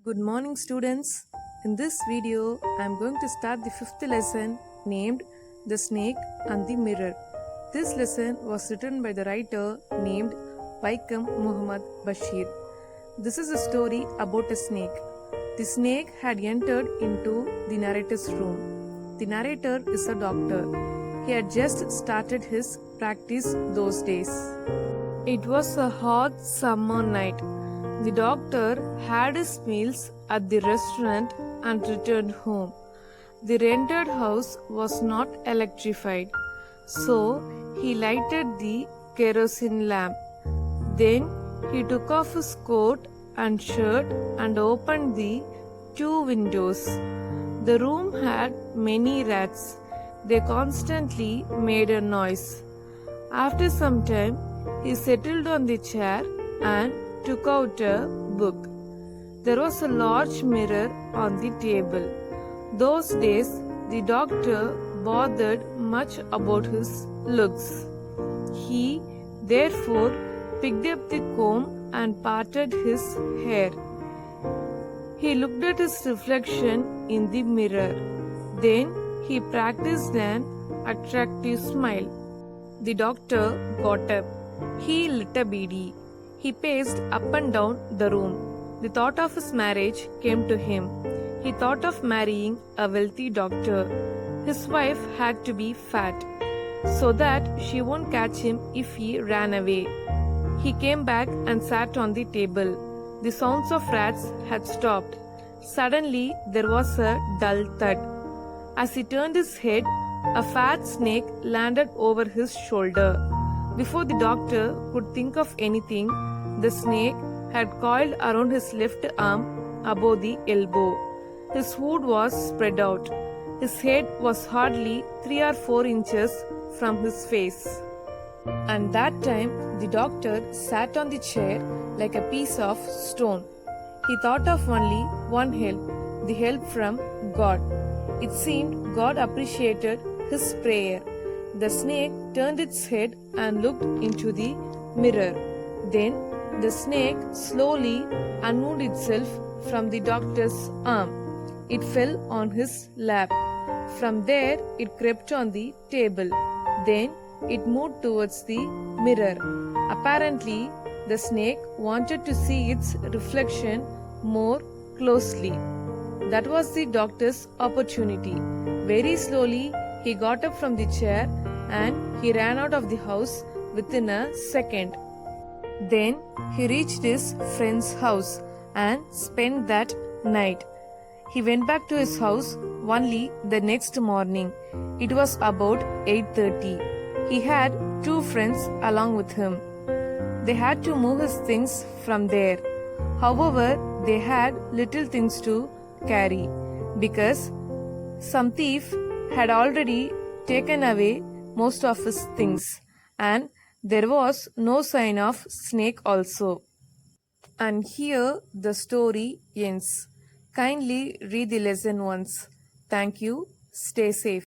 Good morning, students. In this video, I am going to start the fifth lesson named The Snake and the Mirror. This lesson was written by the writer named Vaikam Muhammad Bashir. This is a story about a snake. The snake had entered into the narrator's room. The narrator is a doctor. He had just started his practice those days. It was a hot summer night. The doctor had his meals at the restaurant and returned home. The rented house was not electrified, so he lighted the kerosene lamp. Then he took off his coat and shirt and opened the two windows. The room had many rats. They constantly made a noise. After some time, he settled on the chair and took out a book. There was a large mirror on the table. Those days, the doctor bothered much about his looks. He, therefore, picked up the comb and parted his hair. He looked at his reflection in the mirror. Then he practiced an attractive smile. The doctor got up. He lit a beedi. He paced up and down the room. The thought of his marriage came to him. He thought of marrying a wealthy doctor. His wife had to be fat, so that she won't catch him if he ran away. He came back and sat on the table. The sounds of rats had stopped. Suddenly there was a dull thud. As he turned his head, a fat snake landed over his shoulder. Before the doctor could think of anything, the snake had coiled around his left arm above the elbow. His hood was spread out. His head was hardly 3 or 4 inches from his face. And that time the doctor sat on the chair like a piece of stone. He thought of only one help, the help from God. It seemed God appreciated his prayer. The snake turned its head and looked into the mirror. Then the snake slowly unwound itself from the doctor's arm. It fell on his lap. From there, it crept on the table. Then it moved towards the mirror. Apparently, the snake wanted to see its reflection more closely. That was the doctor's opportunity. Very slowly, he got up from the chair and he ran out of the house within a second. Then he reached his friend's house and spent that night. He went back to his house only the next morning. It was about 8:30. He had 2 friends along with him. They had to move his things from there. However, they had little things to carry because some thief had already taken away most of his things, and there was no sign of snake also. And here the story ends. Kindly read the lesson once. Thank you. Stay safe.